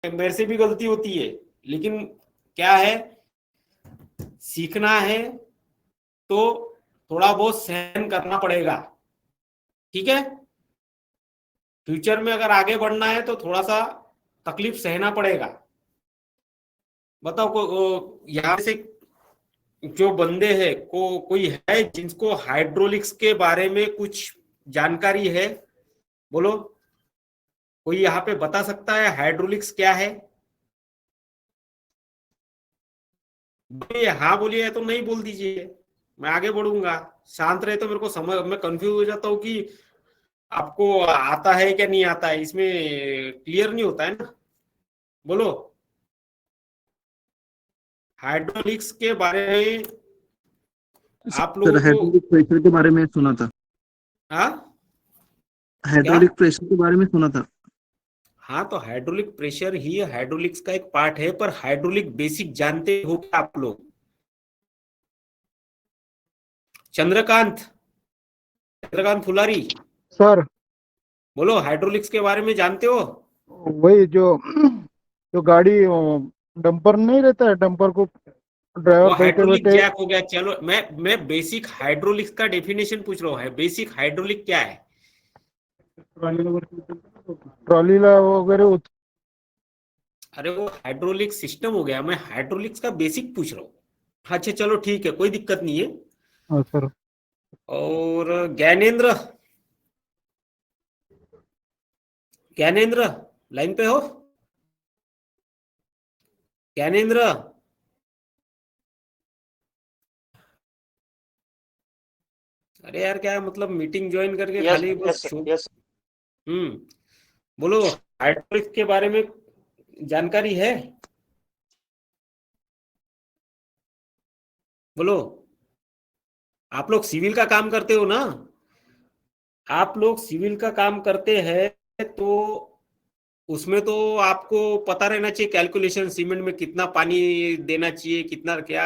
मेरे से भी गलती होती है, लेकिन क्या है, सीखना है तो थोड़ा बहुत सहन करना पड़ेगा। ठीक है, फ्यूचर में अगर आगे बढ़ना है तो थोड़ा सा तकलीफ सहना पड़ेगा। बताओ यहाँ से जो बंदे हैं कोई है जिनको हाइड्रोलिक्स के बारे में कुछ जानकारी है? बोलो, कोई यहाँ पे बता सकता है हाइड्रोलिक्स क्या है? हाँ बोलिए, तो नहीं बोल दीजिए, मैं आगे बढ़ूंगा। शांत रहे तो मेरे को समझ, मैं कंफ्यूज हो जाता हूँ कि आपको आता है क्या नहीं आता है, इसमें क्लियर नहीं होता है ना। बोलो, हाइड्रोलिक्स के बारे में आप सर लोगों को। हाइड्रोलिक प्रेशर के बारे में सुना था। हाँ, क्या? हाइड्रोलिक प्रेशर के बारे में सुना था। हाँ, तो हाइड्रोलिक प्रेशर ही हाइड्रोलिक्स का एक पार्ट है, पर हाइड्रोलिक बेसिक जानते हो क्या आप लोग? चंद्रकांत, चंद्रकांत फुलारी, सर बोलो, हाइड्रोलिक्स के बारे में जानते हो? वही जो जो गाड़ी डंपर नहीं रहता है, डंपर को वो ड्राइवर बैठे हाइड्रोलिक बैठे। जैक हो गया। चलो, मैं बेसिक हाइड्रोलिक्स का डेफिनेशन पूछ रहा हूँ, बेसिक हाइड्रोलिक क्या है? ट्रॉली वगैरह अरे वो हाइड्रोलिक सिस्टम हो गया, मैं हाइड्रोलिक्स का बेसिक पूछ रहा हूँ। अच्छा चलो ठीक है, कोई दिक्कत नहीं है। हाँ सर। और ज्ञानेंद्र, ज्ञानेंद्र लाइन पे हो? ज्ञानेंद्र, अरे यार क्या मतलब, मीटिंग ज्वाइन करके खाली बस शो। बोलो, हाइड्रोलिक्स के बारे में जानकारी है? बोलो, आप लोग सिविल का काम करते हो ना? आप लोग सिविल का काम करते हैं तो उसमें तो आपको पता रहना चाहिए कैलकुलेशन, सीमेंट में कितना पानी देना चाहिए, कितना क्या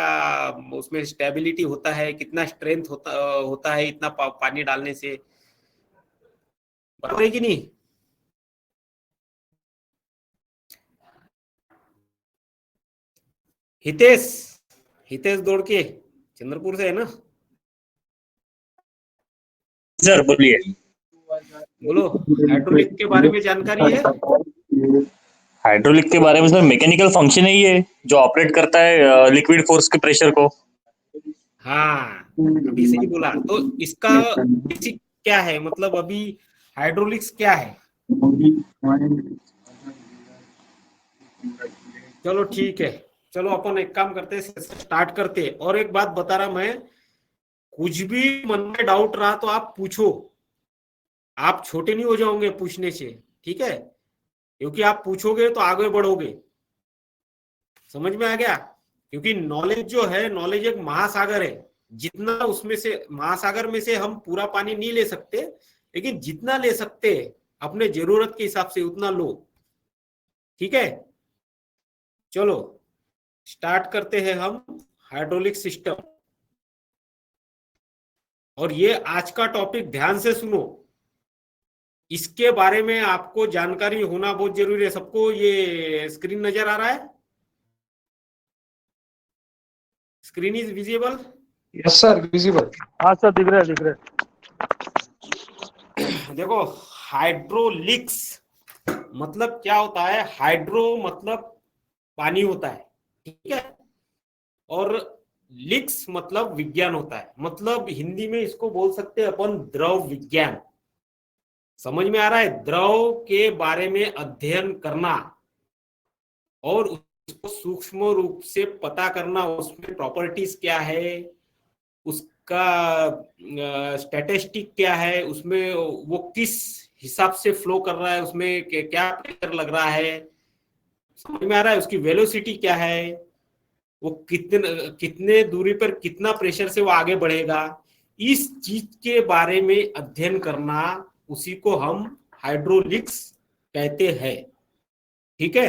उसमें स्टेबिलिटी होता है, कितना स्ट्रेंथ होता है इतना पानी डालने से। बराबर है कि नहीं? हितेश, हितेश दौड़ के चंद्रपुर से है ना? सर बोलिए। बोलो, हाइड्रोलिक के बारे में जानकारी है? हाइड्रोलिक के बारे में सर मैकेनिकल फंक्शन है ये, जो ऑपरेट करता है लिक्विड फोर्स के प्रेशर को। हाँ, अभी सही बोला। तो इसका बेसिक क्या है, मतलब अभी हाइड्रोलिक्स क्या है? चलो ठीक है, चलो अपन एक काम करते हैं, स्टार्ट करते हैं। और एक बात बता रहा मैं, कुछ भी मन में डाउट रहा तो आप पूछो, आप छोटे नहीं हो जाओगे पूछने से। ठीक है, क्योंकि आप पूछोगे तो आगे बढ़ोगे। समझ में आ गया? क्योंकि नॉलेज जो है, नॉलेज एक महासागर है। जितना उसमें से, महासागर में से हम पूरा पानी नहीं ले सकते, लेकिन जितना ले सकते हैं अपने जरूरत के हिसाब से उतना लो। ठीक है, चलो स्टार्ट करते हैं हम हाइड्रोलिक सिस्टम। और ये आज का टॉपिक ध्यान से सुनो, इसके बारे में आपको जानकारी होना बहुत जरूरी है। सबको ये स्क्रीन नजर आ रहा है? Screen is visible? Yes sir, visible. हाँ सर, दिख रहा है, दिख रहा है। देखो, हाइड्रोलिक्स मतलब क्या होता है? हाइड्रो मतलब पानी होता है, ठीक है, और लिक्स मतलब विज्ञान होता है। मतलब हिंदी में इसको बोल सकते हैं अपन द्रव विज्ञान। समझ में आ रहा है? द्रव के बारे में अध्ययन करना और उसको सूक्ष्म रूप से पता करना, उसमें प्रॉपर्टीज क्या है, उसका स्टैटिस्टिक क्या है, उसमें वो किस हिसाब से फ्लो कर रहा है, उसमें क्या प्रेशर लग रहा है, समझ में आ रहा है? उसकी वेलोसिटी क्या है, वो कितने कितने दूरी पर कितना प्रेशर से वो आगे बढ़ेगा, इस चीज के बारे में अध्ययन करना, उसी को हम हाइड्रोलिक्स कहते हैं। ठीक है,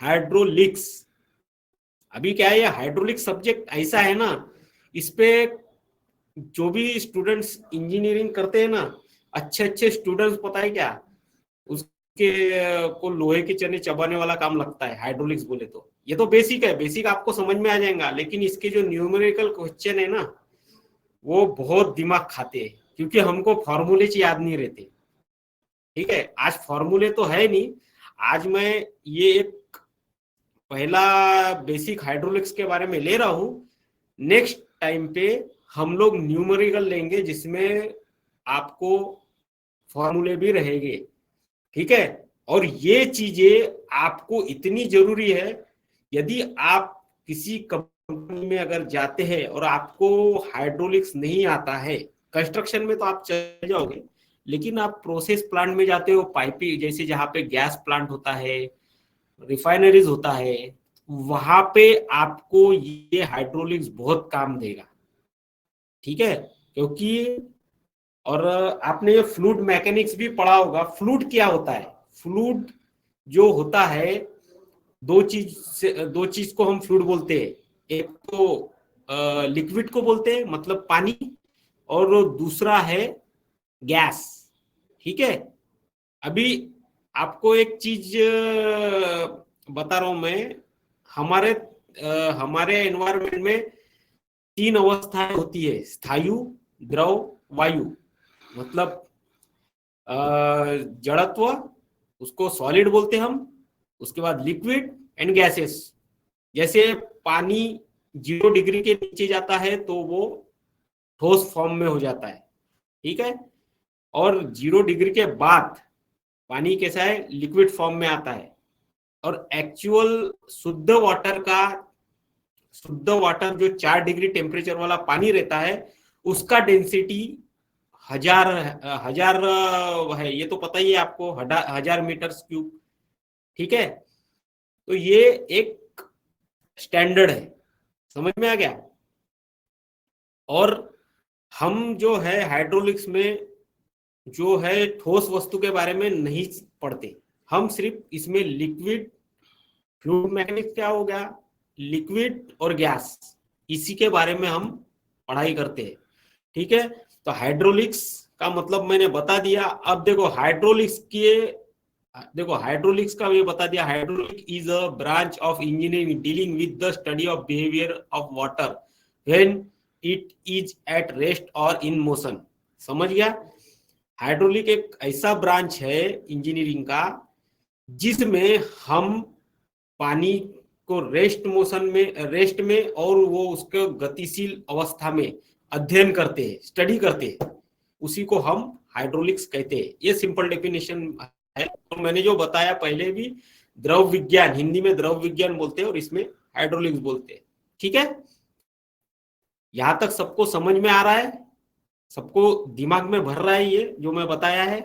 हाइड्रोलिक्स। अभी क्या है, ये हाइड्रोलिक सब्जेक्ट ऐसा है ना, इस पे जो भी स्टूडेंट्स इंजीनियरिंग करते हैं ना, अच्छे अच्छे स्टूडेंट्स, पता है क्या, के को लोहे के चने चबाने वाला काम लगता है हाइड्रोलिक्स बोले तो। ये तो बेसिक है, बेसिक आपको समझ में आ जाएगा, लेकिन इसके जो न्यूमेरिकल क्वेश्चन है ना वो बहुत दिमाग खाते हैं, क्योंकि हमको फॉर्मूले याद नहीं रहते। ठीक है, आज फॉर्मूले तो है नहीं, आज मैं ये एक पहला बेसिक हाइड्रोलिक्स के बारे में ले रहा हूं। नेक्स्ट टाइम पे हम लोग न्यूमेरिकल लेंगे जिसमें आपको फॉर्मूले भी रहेंगे। ठीक है, और ये चीजें आपको इतनी जरूरी है, यदि आप किसी कंपनी में अगर जाते हैं और आपको हाइड्रोलिक्स नहीं आता है, कंस्ट्रक्शन में तो आप चले जाओगे, लेकिन आप प्रोसेस प्लांट में जाते हो, पाइपिंग जैसे जहाँ पे गैस प्लांट होता है, रिफाइनरीज होता है, वहां पे आपको ये हाइड्रोलिक्स बहुत काम देगा। ठीक है, क्योंकि और आपने ये फ्लूइड मैकेनिक्स भी पढ़ा होगा। फ्लूइड क्या होता है? फ्लूइड जो होता है, दो चीज को हम फ्लूइड बोलते हैं। एक तो लिक्विड को बोलते हैं मतलब पानी, और दूसरा है गैस। ठीक है, अभी आपको एक चीज बता रहा हूं मैं। हमारे एनवायरमेंट में 3 अवस्थाएं होती है, स्थायु, द्रव, वायु। मतलब जड़त्व, उसको सॉलिड बोलते हैं हम, उसके बाद लिक्विड एंड गैसेस। जैसे पानी 0 डिग्री के नीचे जाता है तो वो ठोस फॉर्म में हो जाता है। ठीक है, और 0 डिग्री के बाद पानी कैसा है? लिक्विड फॉर्म में आता है। और एक्चुअल शुद्ध वाटर जो 4 डिग्री टेम्परेचर वाला पानी रहता है, उसका डेंसिटी हजार है, ये तो पता ही है आपको, 1000 मीटर क्यूब। ठीक है, तो ये एक स्टैंडर्ड है, समझ में आ गया। और हम जो है हाइड्रोलिक्स में जो है ठोस वस्तु के बारे में नहीं पढ़ते, हम सिर्फ इसमें लिक्विड, फ्लूइड मैकेनिक्स क्या हो गया, लिक्विड और गैस, इसी के बारे में हम पढ़ाई करते हैं। ठीक है, तो हाइड्रोलिक्स का मतलब मैंने बता दिया। अब देखो हाइड्रोलिक्स का ये बता दिया, hydraulic is a branch of engineering dealing with the study of behaviour of water when it is at rest और इन मोशन। समझ गया? हाइड्रोलिक एक ऐसा ब्रांच है इंजीनियरिंग का जिसमें हम पानी को रेस्ट में और वो उसके गतिशील अवस्था में अध्ययन करते हैं, स्टडी करते हैं, उसी को हम हाइड्रोलिक्स कहते हैं। ये सिंपल डेफिनेशन है। तो मैंने जो बताया पहले भी, द्रव विज्ञान, हिंदी में द्रव विज्ञान बोलते हैं और इसमें हाइड्रोलिक्स बोलते हैं। ठीक है, यहां तक सबको समझ में आ रहा है? सबको दिमाग में भर रहा है ये जो मैं बताया है?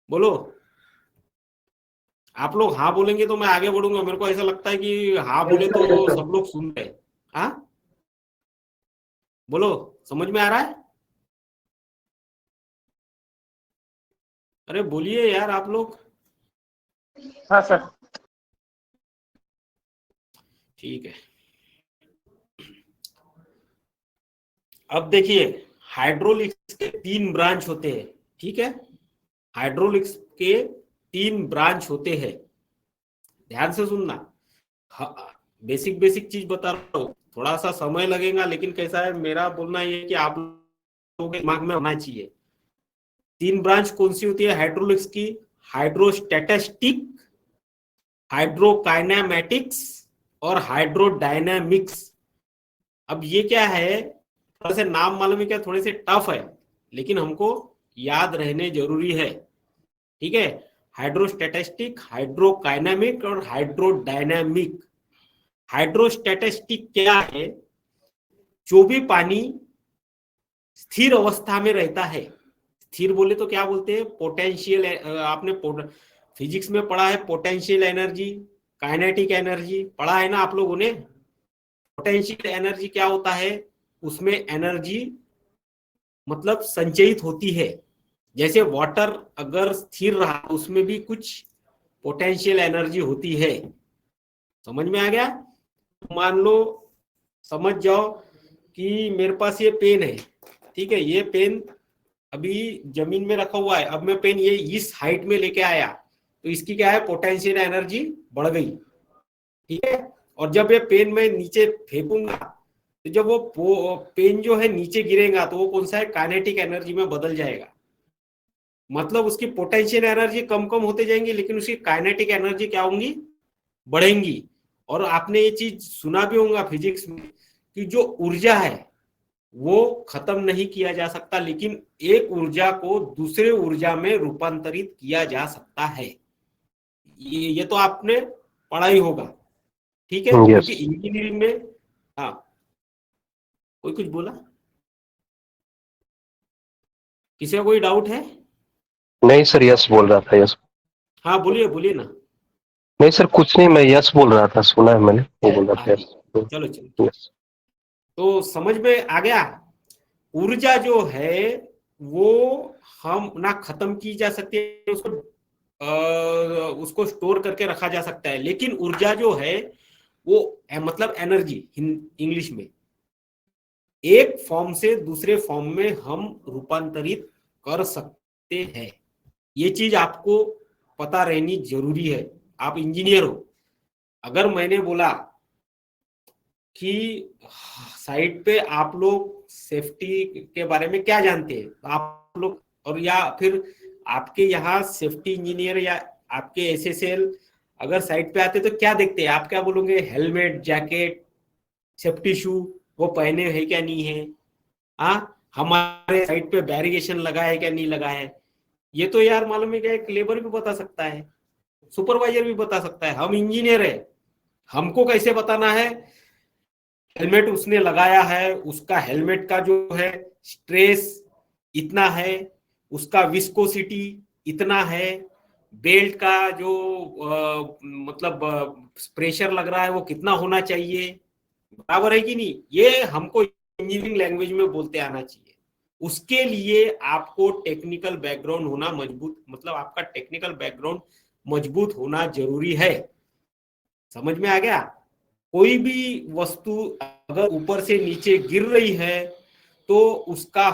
बोलो। आप लोग हाँ बोलेंगे तो मैं आगे बढ़ूंगा। मेरे को ऐसा लगता है कि हाँ बोले तो सब लोग सुन रहे हैं। हाँ बोलो, समझ में आ रहा है? अरे बोलिए यार आप लोग। हाँ सर। ठीक है, अब देखिए हाइड्रोलिक्स के 3 ब्रांच होते हैं। ठीक है, हाइड्रोलिक्स के 3 ब्रांच होते हैं, ध्यान से सुनना। बेसिक चीज बता रहा हूँ, थोड़ा सा समय लगेगा, लेकिन कैसा है, मेरा बोलना ये कि आप लोगों के दिमाग में होना चाहिए। 3 ब्रांच कौन सी होती है हाइड्रोलिक्स की? हाइड्रोस्टैटिस्टिक, हाइड्रोकाइनेमैटिक्स और हाइड्रोडायनामिक्स। अब ये क्या है, थोड़ा से नाम मालूम है क्या, थोड़े से टफ है, लेकिन हमको याद रहने जरूरी है। ठीक है, हाइड्रोस्टैटिस्टिक, हाइड्रोकाइनेमिक और हाइड्रोडायनामिक। हाइड्रोस्टैटिस्टिक क्या है? जो भी पानी स्थिर अवस्था में रहता है, स्थिर बोले तो क्या बोलते हैं, पोटेंशियल। आपने फिजिक्स में पढ़ा है पोटेंशियल एनर्जी, काइनेटिक एनर्जी पढ़ा है ना आप लोगों ने। पोटेंशियल एनर्जी क्या होता है? उसमें एनर्जी मतलब संचयित होती है। जैसे वाटर अगर स्थिर रहा उसमें भी कुछ पोटेंशियल एनर्जी होती है। समझ में आ गया? मान लो, समझ जाओ कि मेरे पास ये पेन है। ठीक है, ये पेन अभी जमीन में रखा हुआ है, अब मैं पेन ये इस हाइट में लेके आया तो इसकी क्या है, पोटेंशियल एनर्जी बढ़ गई, ठीक है। और जब ये पेन मैं नीचे फेंकूंगा तो जब वो पेन जो है नीचे गिरेगा तो वो कौन सा है, काइनेटिक एनर्जी में बदल जाएगा। मतलब उसकी पोटेंशियल एनर्जी कम कम होते जाएंगी लेकिन उसकी काइनेटिक एनर्जी क्या होंगी, बढ़ेंगी। और आपने ये चीज सुना भी होगा फिजिक्स में कि जो ऊर्जा है वो खत्म नहीं किया जा सकता, लेकिन एक ऊर्जा को दूसरे ऊर्जा में रूपांतरित किया जा सकता है। ये तो आपने पढ़ा ही होगा, ठीक है। क्योंकि इंजीनियरिंग में, हाँ कोई कुछ बोला, किसी का कोई डाउट है? नहीं सर, यस बोल रहा था, यस। हाँ बोलिए बोलिए ना। नहीं सर, कुछ नहीं, मैं यस बोल रहा था, सुना है मैंने, वो बोल रहा था हाँ, यस। चलो चलो, यस। तो समझ में आ गया। ऊर्जा जो है वो हम ना खत्म की जा सकती है, उसको स्टोर करके रखा जा सकता है, लेकिन ऊर्जा जो है वो मतलब एनर्जी इंग्लिश में, एक फॉर्म से दूसरे फॉर्म में हम रूपांतरित कर सकते हैं। ये चीज आपको पता रहनी जरूरी है। आप इंजीनियर हो, अगर मैंने बोला कि साइट पे आप लोग सेफ्टी के बारे में क्या जानते हैं, तो आप लोग, और या फिर आपके यहाँ सेफ्टी इंजीनियर या आपके एसएसएल अगर साइट पे आते तो क्या देखते हैं, आप क्या बोलोगे, हेलमेट, जैकेट, सेफ्टी शू वो पहने हैं क्या नहीं है, हाँ हमारे साइट पे बैरिगेशन लगा है क्या नहीं लगा है। ये तो यार मालूम है क्या, एक लेबर भी बता सकता है, सुपरवाइजर भी बता सकता है। हम इंजीनियर है, हमको कैसे बताना है, हेलमेट उसने लगाया है, उसका हेलमेट का जो है स्ट्रेस इतना है, उसका विस्कोसिटी इतना है, बेल्ट का जो मतलब प्रेशर लग रहा है वो कितना होना चाहिए, बराबर है कि नहीं। ये हमको इंजीनियरिंग लैंग्वेज में बोलते आना चाहिए। उसके लिए आपको टेक्निकल बैकग्राउंड होना मजबूत, मतलब आपका टेक्निकल बैकग्राउंड मजबूत होना जरूरी है। समझ में आ गया। कोई भी वस्तु अगर ऊपर से नीचे गिर रही है तो उसका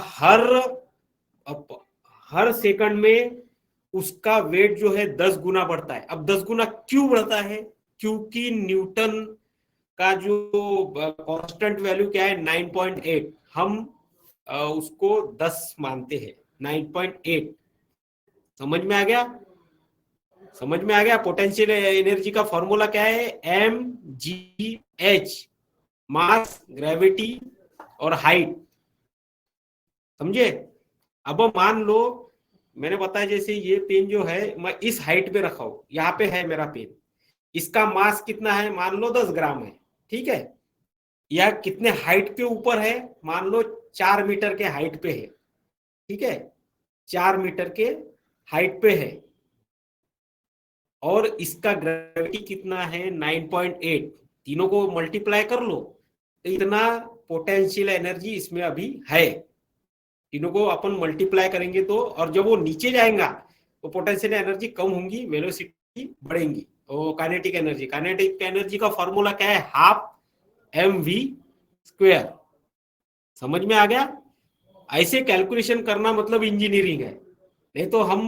हर सेकंड में उसका वेट जो है 10 गुना बढ़ता है। अब 10 गुना क्यों बढ़ता है, क्योंकि न्यूटन का जो कांस्टेंट वैल्यू क्या है, 9.8, हम उसको 10 मानते हैं, 9.8। समझ में आ गया, समझ में आ गया। पोटेंशियल एनर्जी का फॉर्मूला क्या है, एम जी एच, मास, ग्रेविटी और हाइट, समझे। अब मान लो मैंने बताया जैसे ये पेन जो है मैं इस हाइट पे रखा हूं, यहाँ पे है मेरा पेन, इसका मास कितना है, मान लो 10 ग्राम है, ठीक है। यह कितने हाइट के ऊपर है, मान लो 4 मीटर के हाइट पे है, ठीक है, 4 मीटर के हाइट पे है, और इसका ग्रेविटी कितना है, 9.8। तीनों को मल्टीप्लाई कर लो तो इतना पोटेंशियल एनर्जी इसमें अभी है। तीनों को अपन मल्टीप्लाई करेंगे तो, और जब वो नीचे जाएगा तो पोटेंशियल एनर्जी कम होंगी, वेलोसिटी बढ़ेंगी। तो काइनेटिक एनर्जी का फॉर्मूला क्या है, हाफ mv²। समझ में आ गया। ऐसे कैलकुलेशन करना मतलब इंजीनियरिंग है। नहीं तो हम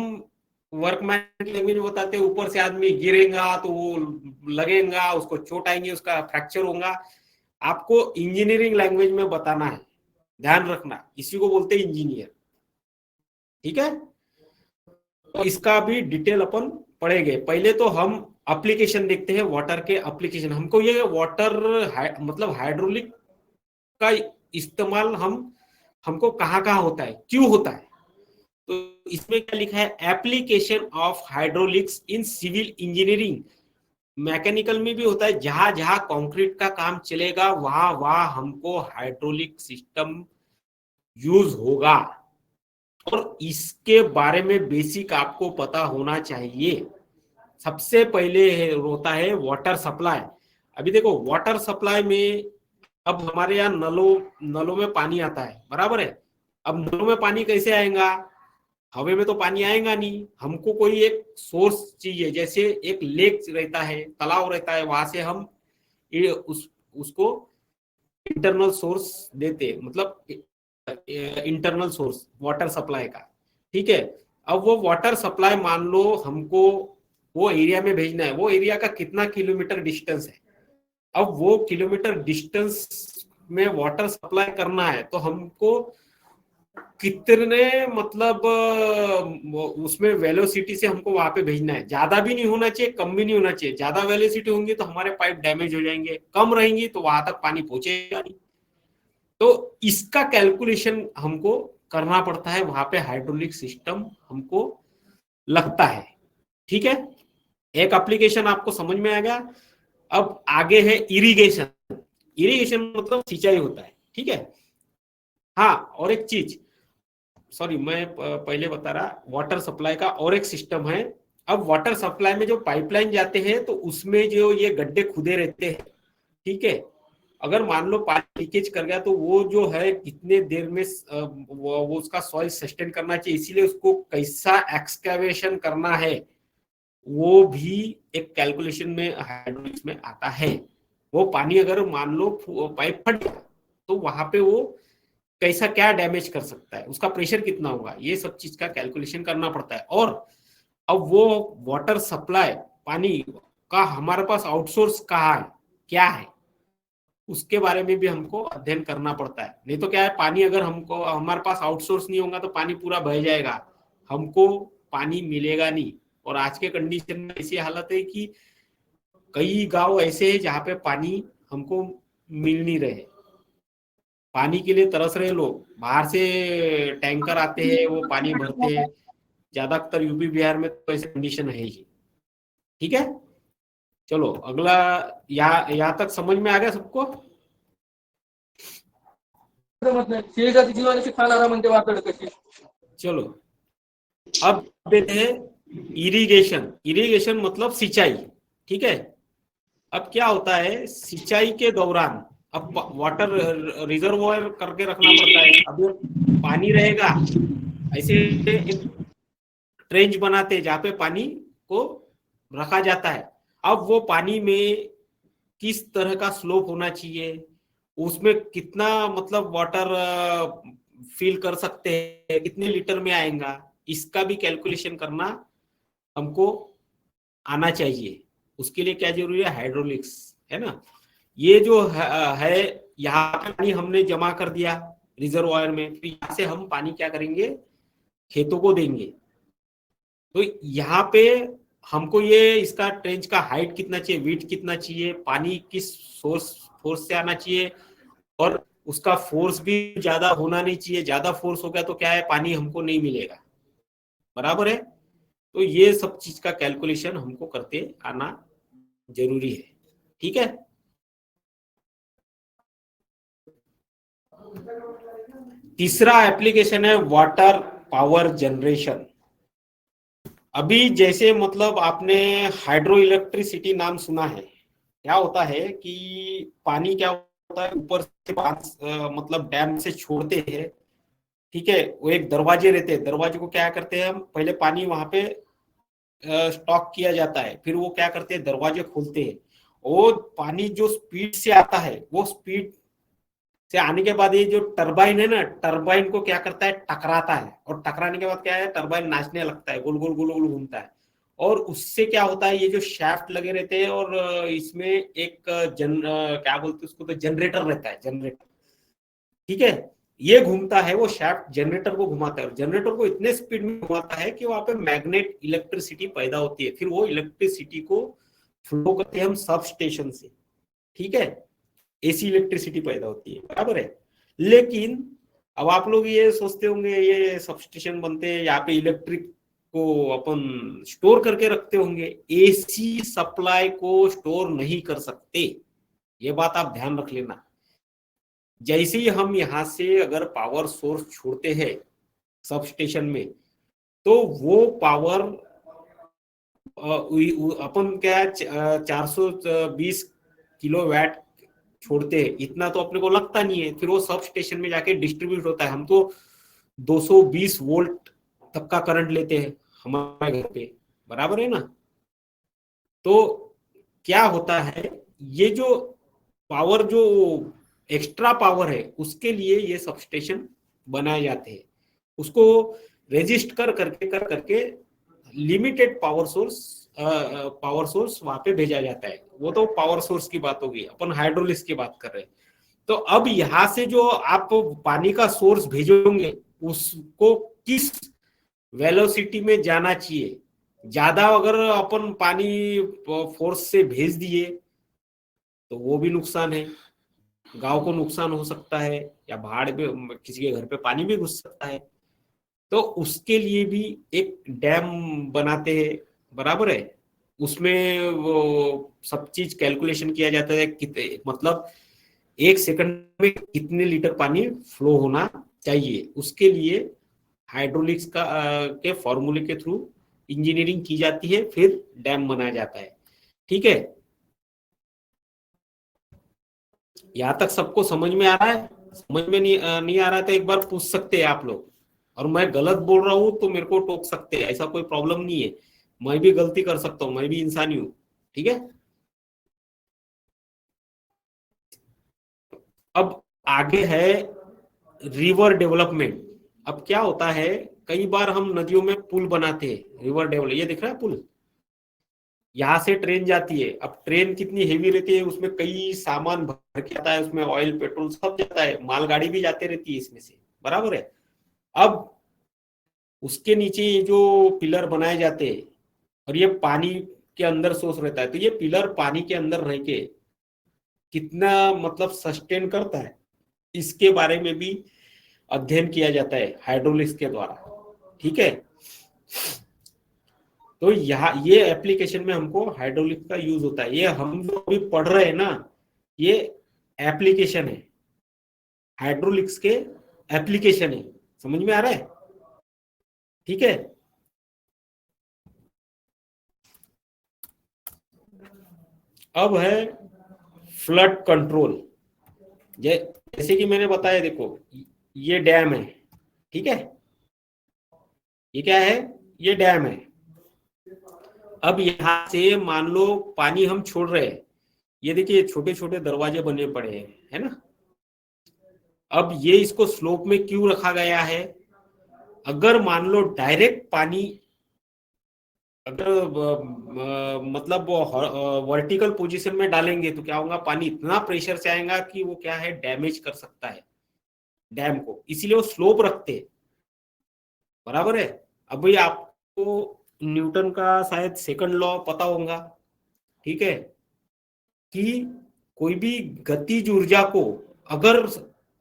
वर्कमैन की लैंग्वेज में बताते हैं, ऊपर से आदमी गिरेगा तो वो लगेगा, उसको चोट आएंगे, उसका फ्रैक्चर होगा। आपको इंजीनियरिंग लैंग्वेज में बताना है, ध्यान रखना, इसी को बोलते हैं इंजीनियर, ठीक है। तो इसका भी डिटेल अपन पढ़ेंगे। पहले तो हम एप्लीकेशन देखते हैं, वाटर के एप्लीकेशन। हमको ये वाटर मतलब हाइड्रोलिक का इस्तेमाल हमको कहाँ कहाँ होता है, क्यों होता है। तो इसमें क्या लिखा है, application of hydraulics in civil engineering. Mechanical में भी होता है, जहां जहां कंक्रीट का काम चलेगा वहां वहां हमको हाइड्रोलिक सिस्टम यूज होगा, और इसके बारे में बेसिक आपको पता होना चाहिए। सबसे पहले होता है वाटर सप्लाई। अभी देखो वाटर सप्लाई में, अब हमारे यहाँ नलों में पानी आता है, बराबर है। अब नलों में पानी कैसे आएगा, हवा में तो पानी आएगा नहीं, हमको कोई एक सोर्स चाहिए। जैसे एक लेक रहता है, तालाब रहता है, वहां से हम उसको इंटरनल सोर्स देते, मतलब इंटरनल सोर्स वाटर सप्लाई का, ठीक है। अब वो वाटर सप्लाई मान लो हमको वो एरिया में भेजना है, वो एरिया का कितना किलोमीटर डिस्टेंस है। अब वो किलोमीटर डिस्टेंस में वाटर सप्लाई करना है तो हमको कितने मतलब उसमें वेलोसिटी से हमको वहां पे भेजना है। ज्यादा भी नहीं होना चाहिए, कम भी नहीं होना चाहिए। ज्यादा वेलोसिटी होंगी तो हमारे पाइप डैमेज हो जाएंगे, कम रहेंगी तो वहां तक पानी पहुंचेगा नहीं। तो इसका कैलकुलेशन हमको करना पड़ता है, वहां पे हाइड्रोलिक सिस्टम हमको लगता है, ठीक है। एक एप्लीकेशन आपको समझ में आ गया। अब आगे है इरिगेशन। इरिगेशन मतलब सिंचाई होता है, ठीक है। हाँ, और एक चीज, सॉरी मैं पहले बता रहा, वाटर सप्लाई का और एक सिस्टम है। अब वाटर सप्लाई में जो पाइपलाइन जाते हैं तो उसमें जो ये गड्ढे खुदे रहते हैं, ठीक है। अगर मान लो पानी लीकेज कर गया तो वो जो है कितने देर में वो उसका सॉइल सस्टेन करना चाहिए, इसीलिए उसको कैसा एक्सकैवेशन करना है वो भी एक कैलकुलेशन में हाइड्रोलिक्स में आता है। वो पानी अगर मान लो पाइप फट गया तो वहां पे वो कैसा क्या डैमेज कर सकता है, उसका प्रेशर कितना होगा, ये सब चीज का कैलकुलेशन करना पड़ता है। और अब वो वाटर सप्लाई पानी का हमारे पास आउटसोर्स कहाँ है, क्या है, उसके बारे में भी हमको अध्ययन करना पड़ता है। नहीं तो क्या है, पानी अगर हमको हमारे पास आउटसोर्स नहीं होगा तो पानी पूरा बह जाएगा, हमको पानी मिलेगा नहीं। और आज के कंडीशन में ऐसी हालत है कि कई गांव ऐसे हैं जहाँ पे पानी हमको मिल नहीं रहे, पानी के लिए तरस रहे लोग। बाहर से टैंकर आते हैं, वो पानी भरते हैं। ज्यादातर यूपी बिहार में तो ऐसी कंडीशन है ही, ठीक है। चलो अगला, यहाँ तक समझ में आ गया सबको? चलो अब देते हैं इरिगेशन। इरिगेशन मतलब सिंचाई, ठीक है। अब क्या होता है सिंचाई के दौरान, अब वाटर रिजर्वोयर करके रखना पड़ता है। अब पानी रहेगा, ऐसे एक ट्रेंच बनाते हैं जहाँ पे पानी को रखा जाता है। अब वो पानी में किस तरह का स्लोप होना चाहिए, उसमें कितना मतलब वाटर फिल कर सकते हैं, कितने लीटर में आएगा, इसका भी कैलकुलेशन करना हमको आना चाहिए। उसके लिए क्या जरूरी है, हाइड्रोलिक्स, है ना। ये जो है यहाँ पे पानी हमने जमा कर दिया रिजर्वायर में, फिर यहाँ से हम पानी क्या करेंगे, खेतों को देंगे। तो यहाँ पे हमको ये इसका ट्रेंच का हाइट कितना चाहिए, विड्थ कितना चाहिए, पानी किस फोर्स से आना चाहिए, और उसका फोर्स भी ज्यादा होना नहीं चाहिए। ज्यादा फोर्स हो गया तो क्या है, पानी हमको नहीं मिलेगा, बराबर है। तो ये सब चीज का कैलकुलेशन हमको करते आना जरूरी है, ठीक है। तीसरा एप्लीकेशन है वाटर पावर जनरेशन। अभी जैसे मतलब आपने हाइड्रो इलेक्ट्रिसिटी नाम सुना है। क्या होता है कि पानी क्या होता है, ऊपर से मतलब डैम से छोड़ते हैं, ठीक है। वो एक दरवाजे रहते हैं, दरवाजे को क्या करते हैं हम, पहले पानी वहां पे स्टॉक किया जाता है, फिर वो क्या करते हैं, दरवाजे खोलते हैं। वो पानी जो स्पीड से आता है, वो स्पीड से आने के बाद ये जो टरबाइन है ना, टरबाइन को क्या करता है, टकराता है। और टकराने के बाद क्या है, टरबाइन नाचने लगता है, गोल गोल गोल गोल घूमता है। और उससे क्या होता है, ये जो शाफ्ट लगे रहते हैं और इसमें एक क्या बोलते हैं उसको, तो जनरेटर रहता है, जनरेटर, ठीक है। ये घूमता है, वो शाफ्ट जनरेटर को घुमाता है, और जनरेटर को इतने स्पीड में घुमाता है कि वहां पे मैग्नेट इलेक्ट्रिसिटी पैदा होती है। फिर वो इलेक्ट्रिसिटी को फ्लो करते हैं हम सब स्टेशन से, ठीक है। एसी इलेक्ट्रिसिटी पैदा होती है, बराबर है। लेकिन अब आप लोग ये सोचते होंगे ये सब स्टेशन बनते हैं, यहाँ पे इलेक्ट्रिक को अपन स्टोर करके रखते होंगे। एसी सप्लाई को स्टोर नहीं कर सकते, ये बात आप ध्यान रख लेना। जैसे ही हम यहाँ से अगर पावर सोर्स छोड़ते हैं सब स्टेशन में, तो वो पावर अपन क्या 420 किलोवाट छोड़ते हैं, इतना तो अपने को लगता नहीं है। फिर वो सब स्टेशन में जाके डिस्ट्रीब्यूट होता है। हम तो 220 वोल्ट तक का करंट लेते हैं हमारे घर पे, बराबर है ना। तो क्या होता है, ये जो पावर जो एक्स्ट्रा पावर है, उसके लिए ये सब स्टेशन बनाए जाते हैं, उसको रेजिस्ट कर करके लिमिटेड पावर सोर्स वहां पे भेजा जाता है। वो तो पावर सोर्स की बात होगी, अपन हाइड्रोलिक्स की बात कर रहे हैं। तो अब यहां से जो आप पानी का सोर्स भेजोगे उसको किस वेलोसिटी में जाना चाहिए। ज्यादा अगर अपन पानी फोर्स से भेज दिए तो वो भी नुकसान है, गांव को नुकसान हो सकता है, या बाढ़ में किसी के घर पे पानी भी घुस सकता है। तो उसके लिए भी एक डैम बनाते हैं, बराबर है। उसमें वो सब चीज कैलकुलेशन किया जाता है, कितने मतलब 1 सेकंड में कितने लीटर पानी फ्लो होना चाहिए। उसके लिए हाइड्रोलिक्स के फॉर्मूले के थ्रू इंजीनियरिंग की जाती है, फिर डैम बनाया जाता है। ठीक है, यहां तक सबको समझ में आ रहा है? समझ में नहीं आ रहा है तो एक बार पूछ सकते हैं आप लोग, और मैं गलत बोल रहा हूं तो मेरे को टोक सकते हैं, ऐसा कोई प्रॉब्लम नहीं है। मैं भी गलती कर सकता हूं, मैं भी इंसान ही हूं। ठीक है, अब आगे है रिवर डेवलपमेंट। अब क्या होता है, कई बार हम नदियों में पुल बनाते हैं, रिवर डेवलप, ये दिख रहा है पुल, यहाँ से ट्रेन जाती है। अब ट्रेन कितनी हेवी रहती है, उसमें कई सामान भर के आता है, उसमें ऑयल पेट्रोल सब जाता है, मालगाड़ी भी जाते रहती है इसमें से, बराबर है। अब उसके नीचे ये जो पिलर बनाए जाते हैं, और ये पानी के अंदर सोर्स रहता है, तो ये पिलर पानी के अंदर रह के कितना मतलब सस्टेन करता है, इसके बारे में भी अध्ययन किया जाता है हाइड्रोलिक्स के द्वारा। ठीक है, तो यहाँ ये एप्लीकेशन में हमको हाइड्रोलिक्स का यूज होता है। ये हम जो अभी पढ़ रहे हैं ना, ये एप्लीकेशन है, हाइड्रोलिक्स के एप्लीकेशन है। समझ में आ रहा है? ठीक है, अब है फ्लड कंट्रोल। जैसे कि मैंने बताया, देखो ये डैम है, ठीक है, ये क्या है, ये डैम है। अब यहां से मान लो पानी हम छोड़ रहे हैं, ये देखिए छोटे छोटे दरवाजे बने पड़े हैं, है ना। अब ये इसको स्लोप में क्यों रखा गया है, अगर मान लो डायरेक्ट पानी अगर मतलब वर्टिकल पोजीशन में डालेंगे तो क्या होगा, पानी इतना प्रेशर से आएगा कि वो क्या है, डैमेज कर सकता है डैम को, इसीलिए वो स्लोप रखते हैं, बराबर है। अब भाई आपको न्यूटन का शायद सेकंड लॉ पता होगा, ठीक है, कि कोई भी गतिज ऊर्जा को, अगर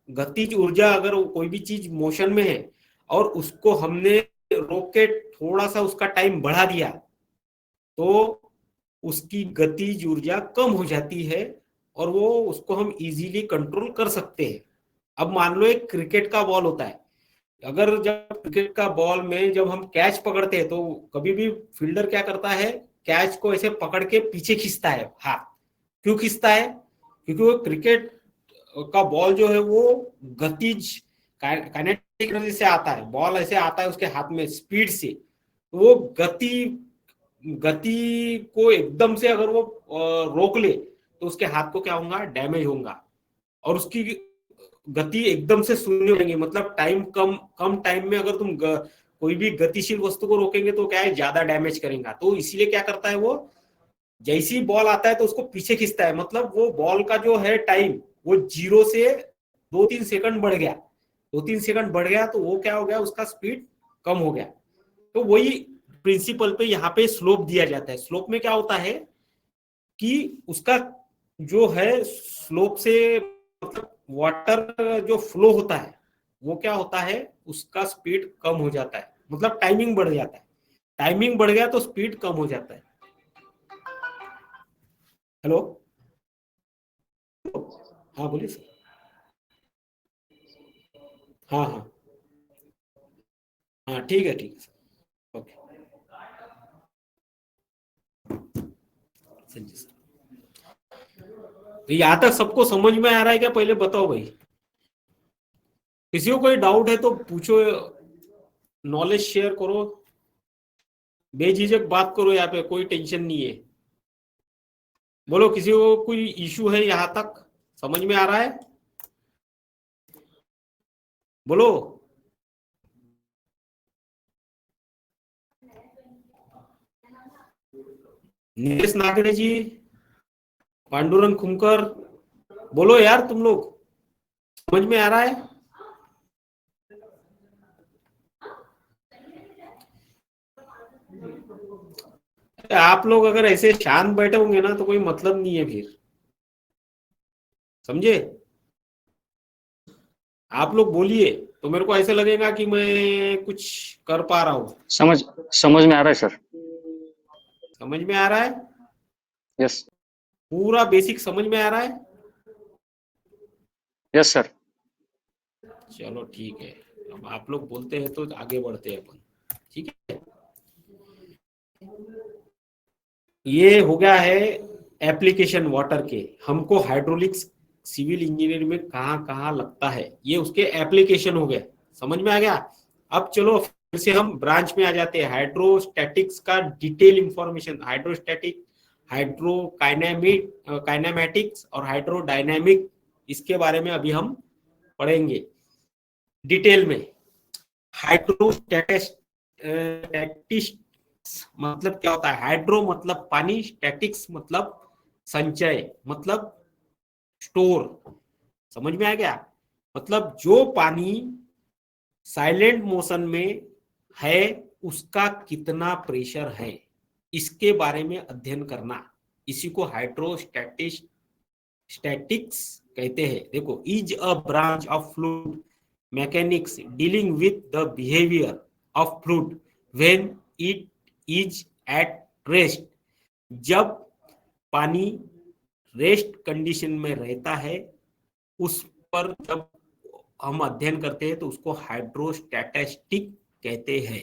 गतिज ऊर्जा अगर कोई भी चीज मोशन में है और उसको हमने रोक के थोड़ा सा उसका टाइम बढ़ा दिया, तो उसकी गतिज ऊर्जा कम हो जाती है और वो उसको हम इजीली कंट्रोल कर सकते हैं। अब मान लो एक क्रिकेट का बॉल होता है, अगर जब क्रिकेट का बॉल में जब हम कैच पकड़ते हैं तो कभी भी फील्डर क्या करता है, कैच को ऐसे पकड़ के पीछे खींचता है हाथ। क्यों खींचता है, क्योंकि वो क्रिकेट का बॉल जो है वो गतिज काइनेटिक एनर्जी से आता है, बॉल ऐसे आता है उसके हाथ में स्पीड से, तो वो गति को एकदम से अगर वो रोक ले तो उसके हाथ को क्या होगा, डैमेज होगा, और उसकी गति एकदम से शून्य हो जाएंगे। मतलब टाइम कम टाइम में अगर तुम कोई भी गतिशील वस्तु को रोकेंगे तो क्या है, ज्यादा डैमेज करेगा। तो इसीलिए क्या करता है वो, जैसी बॉल आता है तो उसको पीछे खींचता है, मतलब वो बॉल का जो है टाइम वो 0 से 2-3 सेकंड बढ़ गया, 2-3 सेकंड बढ़ गया, तो वो क्या हो गया, उसका स्पीड कम हो गया। तो वही प्रिंसिपल पे यहाँ पे स्लोप दिया जाता है। स्लोप में क्या होता है कि उसका जो है स्लोप से मतलब वाटर जो फ्लो होता है वो क्या होता है, उसका स्पीड कम हो जाता है, मतलब टाइमिंग बढ़ जाता है। टाइमिंग बढ़ गया तो स्पीड कम हो जाता है। हेलो, हाँ बोलिए सर। हाँ हाँ हाँ, ठीक है सर, ओके। संजय सर, तो यहाँ तक सबको समझ में आ रहा है क्या, पहले बताओ भाई। किसी को कोई डाउट है तो पूछो, नॉलेज शेयर करो, बेझिझक बात करो, यहाँ पे कोई टेंशन नहीं है। बोलो, किसी को कोई इशू है यहाँ तक, समझ में आ रहा है? बोलो। नीलेश नागड़े जी, पांडुरंग खुमकर, बोलो यार तुम लोग, समझ में आ रहा है? आप लोग अगर ऐसे शांत बैठे होंगे ना तो कोई मतलब नहीं है फिर, समझे? आप लोग बोलिए तो मेरे को ऐसे लगेगा कि मैं कुछ कर पा रहा हूं। समझ में आ रहा है सर। समझ में आ रहा है? यस। पूरा बेसिक समझ में आ रहा है? Yes sir. चलो ठीक है, अब आप लोग बोलते हैं तो आगे बढ़ते हैं अपन, ठीक है? ये हो गया है एप्लीकेशन वाटर के, हमको हाइड्रोलिक्स सिविल इंजीनियरिंग में कहाँ कहाँ लगता है, ये उसके एप्लीकेशन हो गए। समझ में आ गया? अब चलो फिर से हम ब्रांच में आ जाते हैं, हाइड्रोस्टैटिक्स का डिटेल इंफॉर्मेशन, हाइड्रोस्टैटिक, काइनेमेटिक्स और हाइड्रोडायनेमिक, इसके बारे में अभी हम पढ़ेंगे डिटेल में। हाइड्रोस्टैटिक्स मतलब क्या होता है? हाइड्रो मतलब पानी, स्टैटिक्स मतलब संचय, मतलब स्टोर। समझ में आ गया? मतलब जो पानी साइलेंट मोशन में है उसका कितना प्रेशर है, इसके बारे में अध्ययन करना, इसी को हाइड्रोस्टैटिक्स कहते हैं। देखो, is a branch of fluid mechanics dealing with the behaviour of fluid when it is at rest. जब पानी रेस्ट कंडीशन में रहता है, उस पर जब हम अध्ययन करते हैं तो उसको हाइड्रोस्टैटिक कहते हैं।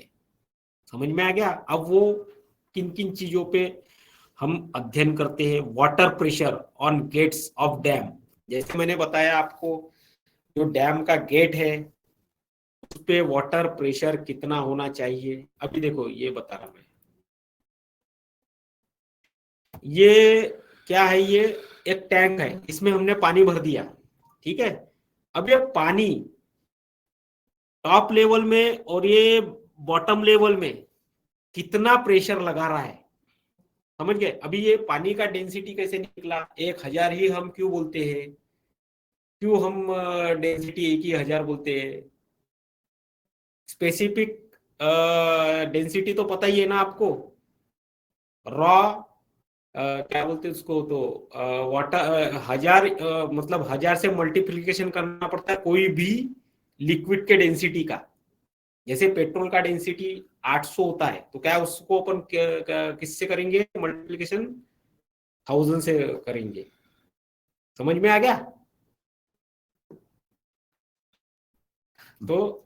समझ में आ गया? अब वो किन किन चीजों पे हम अध्ययन करते हैं? Water pressure on gates of dam, जैसे मैंने बताया आपको, जो डैम का गेट है उस पे वाटर प्रेशर कितना होना चाहिए। अभी देखो ये बता रहा मैं, ये क्या है? ये एक टैंक है, इसमें हमने पानी भर दिया, ठीक है? अब ये पानी टॉप लेवल में और ये बॉटम लेवल में कितना प्रेशर लगा रहा है, समझ गए? अभी ये पानी का डेंसिटी कैसे निकला? 1000 ही हम क्यों बोलते हैं? क्यों हम डेंसिटी 1000 बोलते हैं? स्पेसिफिक डेंसिटी तो पता ही है ना आपको, रॉ क्या बोलते हैं उसको, तो वाटर 1000 मतलब 1000 से मल्टीप्लिकेशन करना पड़ता है कोई भी लिक्विड के डेंसिटी का। जैसे पेट्रोल का डेंसिटी 800 होता है, तो क्या उसको अपन किससे करेंगे मल्टीप्लिकेशन? 1000 से करेंगे। समझ में आ गया? तो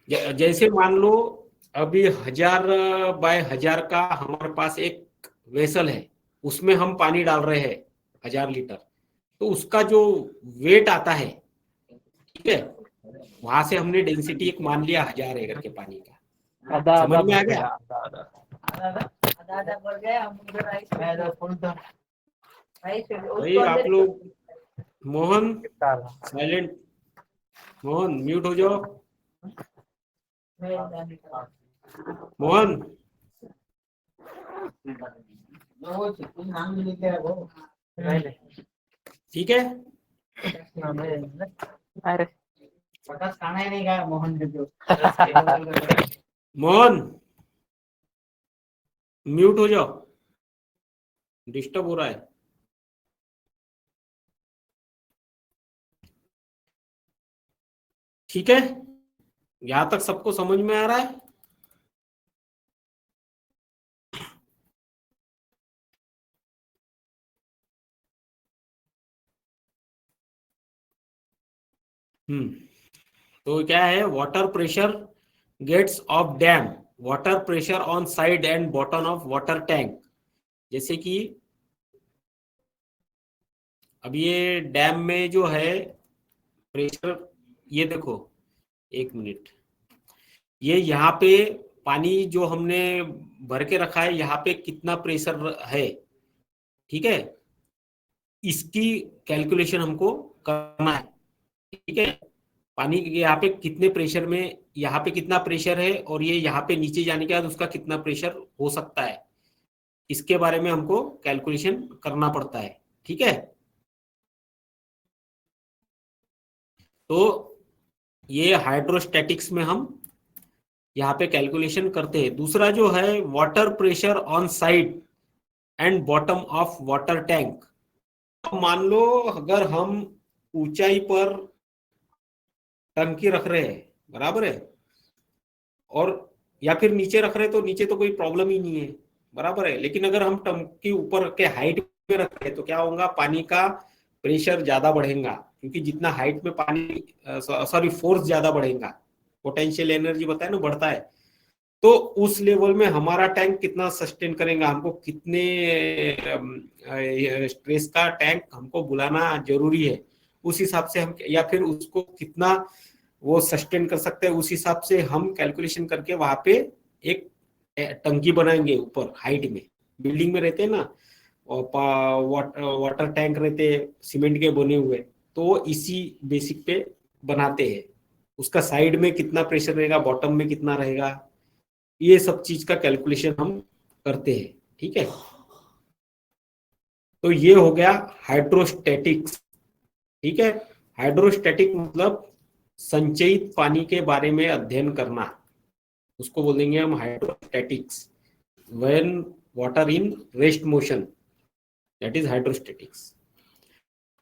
जैसे मान लो अभी 1000 बाय 1000 का हमारे पास एक वेसल है, उसमें हम पानी डाल रहे हैं 1000 लीटर, तो उसका जो वेट आता है, ठीक है, वहां से हमने डेंसिटी एक मान लिया 1000 है करके पानी का। समझ में आ गया? भाई आप लोग, मोहन साइलेंट, मोहन म्यूट हो जाओ। मोहन ठीक है? मोहन म्यूट हो जाओ, डिस्टर्ब हो रहा है। ठीक है, यहां तक सबको समझ में आ रहा है? तो क्या है? Water pressure gates of dam, water pressure on side and bottom of water tank. जैसे कि अब ये डैम में जो है प्रेशर, ये देखो, एक मिनट, ये यहाँ पे पानी जो हमने भर के रखा है, यहाँ पे कितना प्रेशर है, ठीक है, इसकी कैलकुलेशन हमको करना है, ठीक है? पानी के यहाँ पे कितने प्रेशर में, यहाँ पे कितना प्रेशर है और ये यहाँ पे नीचे जाने के बाद उसका कितना प्रेशर हो सकता है, इसके बारे में हमको कैलकुलेशन करना पड़ता है। ठीक है, तो ये हाइड्रोस्टैटिक्स में हम यहाँ पे कैलकुलेशन करते हैं। दूसरा जो है water pressure on side and bottom of water tank. मान लो अगर हम ऊंचाई पर टंकी रख रहे हैं, बराबर है, और या फिर नीचे रख रहे हैं, तो नीचे तो कोई प्रॉब्लम ही नहीं है, बराबर है। लेकिन अगर हम टंकी ऊपर के हाइट में रख रहे हैं तो क्या होगा, पानी का प्रेशर ज्यादा बढ़ेगा, क्योंकि जितना हाइट में पानी सॉरी फोर्स ज्यादा बढ़ेगा, पोटेंशियल एनर्जी बताए ना बढ़ता है, तो उस लेवल में हमारा टैंक कितना सस्टेन करेगा, हमको कितने स्ट्रेस का टैंक हमको बुलाना जरूरी है, उस हिसाब से हम, या फिर उसको कितना वो सस्टेन कर सकते हैं, उस हिसाब से हम कैलकुलेशन करके वहां पे एक टंकी बनाएंगे ऊपर हाइट में। बिल्डिंग में रहते हैं ना वाटर टैंक रहते हैं सीमेंट के बने हुए, तो इसी बेसिक पे बनाते हैं। उसका साइड में कितना प्रेशर रहेगा, बॉटम में कितना रहेगा, ये सब चीज का कैलकुलेशन हम करते हैं। ठीक है, तो ये हो गया हाइड्रोस्टैटिक्स। ठीक है, हाइड्रोस्टैटिक मतलब संचयित पानी के बारे में अध्ययन करना, उसको बोलेंगे हम hydrostatics. When water in rest motion, that is hydrostatics.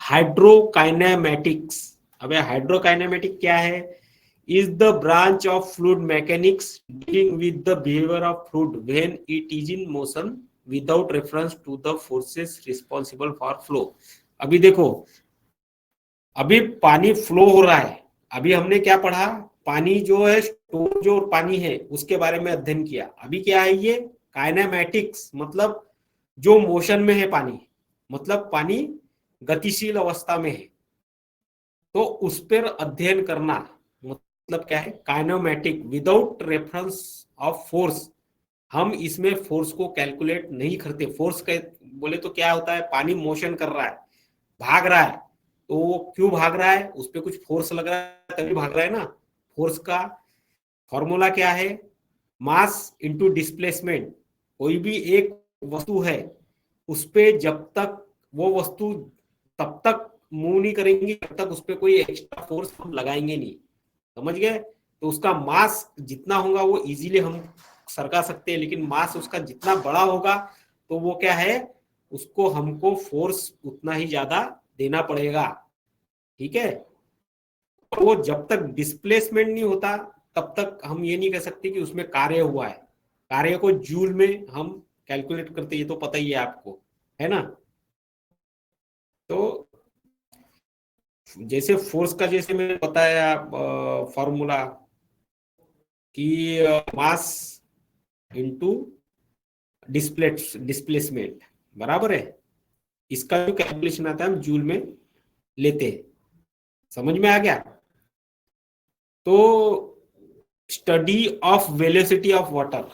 Hydrokinematics, अबे हाइड्रोकाइनेमैटिक क्या है, is the branch of fluid mechanics dealing with the behavior of fluid when it is in motion without reference to the forces responsible for flow। अभी देखो, अभी पानी flow हो रहा है, अभी हमने क्या पढ़ा, पानी जो है स्टोर जो पानी है उसके बारे में अध्ययन किया। अभी क्या है ये काइनेमैटिक्स, मतलब जो मोशन में है पानी, मतलब पानी गतिशील अवस्था में है, तो उस पर अध्ययन करना मतलब क्या है, kinematic without reference of force. हम इसमें फोर्स को कैलकुलेट नहीं करते। फोर्स के बोले तो क्या होता है, पानी मोशन कर रहा है, भाग रहा है, तो वो क्यों भाग रहा है, उस पर कुछ फोर्स लग रहा है तभी भाग रहा है ना। फोर्स का फॉर्मूला क्या है, मास इनटू डिस्प्लेसमेंट। कोई भी एक वस्तु है, उस पर जब तक वो वस्तु तब तक मूव नहीं करेंगी जब तक उस पर कोई एक्स्ट्रा फोर्स हम लगाएंगे नहीं, समझ गए। तो उसका मास जितना होगा वो इजीली हम सरका सकते हैं, लेकिन मास उसका जितना बड़ा होगा तो वो क्या है, उसको हमको फोर्स उतना ही ज्यादा देना पड़ेगा। ठीक है, तो वो जब तक डिस्प्लेसमेंट नहीं होता तब तक हम ये नहीं कह सकते कि उसमें कार्य हुआ है। कार्य को जूल में हम कैलकुलेट करते, ये तो पता ही है आपको, है ना। तो जैसे फोर्स का, जैसे मैंने बताया फॉर्मूला कि मास इनटू डिस्प्लेसमेंट, बराबर है, इसका जो कैलकुलेशन आता है हम जूल में लेते हैं। समझ में आ गया। तो study of velocity of water,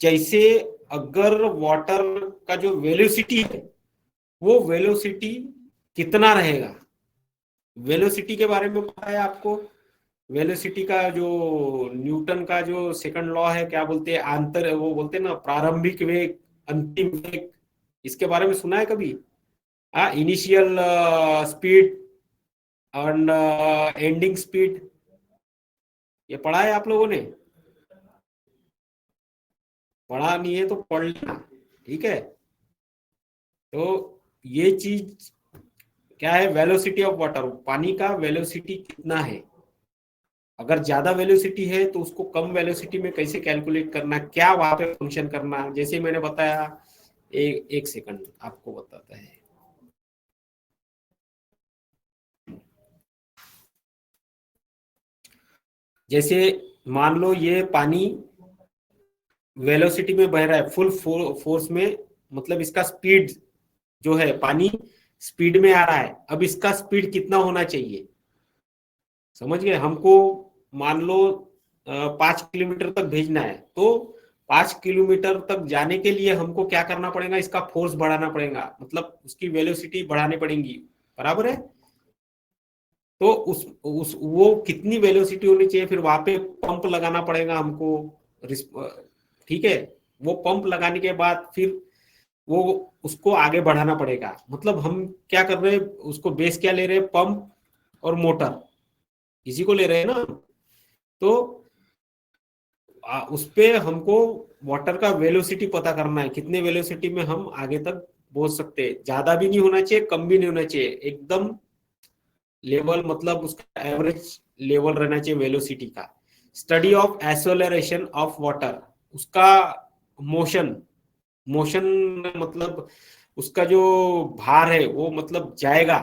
जैसे अगर वाटर का जो वेलोसिटी है वो वेलोसिटी कितना रहेगा, वेलोसिटी के बारे में पता है आपको। वेलोसिटी का जो न्यूटन का जो सेकंड लॉ है, क्या बोलते हैं, आंतर, वो बोलते हैं ना प्रारंभिक वेग अंतिम वेग, इसके बारे में सुना है कभी। Initial speed and ending speed, ये पढ़ा है आप लोगों ने, पढ़ा नहीं है तो पढ़ लेना। ठीक है, तो ये चीज क्या है, वेलोसिटी ऑफ वाटर, पानी का वेलोसिटी कितना है। अगर ज्यादा वेलोसिटी है तो उसको कम वेलोसिटी में कैसे कैलकुलेट करना, क्या वहां पे फंक्शन करना, जैसे मैंने बताया। एक सेकंड आपको बताता है। जैसे मान लो ये पानी वेलोसिटी में बह रहा है, फुल फोर्स में, मतलब इसका स्पीड जो है, पानी स्पीड में आ रहा है। अब इसका स्पीड कितना होना चाहिए, समझ गए। हमको मान लो 5 किलोमीटर तक भेजना है, तो 5 किलोमीटर तक जाने के लिए हमको क्या करना पड़ेगा, इसका फोर्स बढ़ाना पड़ेगा, मतलब उसकी वेलोसिटी बढ़ानी पड़ेगी, बराबर है। तो उस वो कितनी वेलोसिटी होनी चाहिए, फिर वहां पे पंप लगाना पड़ेगा हमको, ठीक है। वो पंप लगाने के बाद फिर वो उसको आगे बढ़ाना पड़ेगा। मतलब हम क्या कर रहे हैं, उसको बेस क्या ले रहे हैं, पंप और मोटर, इसी को ले रहे हैं ना। तो उस पे हमको वाटर का वेलोसिटी पता करना है, कितने वेलोसिटी में हम आगे तक पहुंच सकते हैं। ज्यादा भी नहीं होना चाहिए, कम भी नहीं होना चाहिए, एकदम लेवल, मतलब उसका एवरेज लेवल रहना चाहिए वेलोसिटी का। Study of acceleration of water, उसका मोशन मतलब उसका जो भार है वो मतलब जाएगा,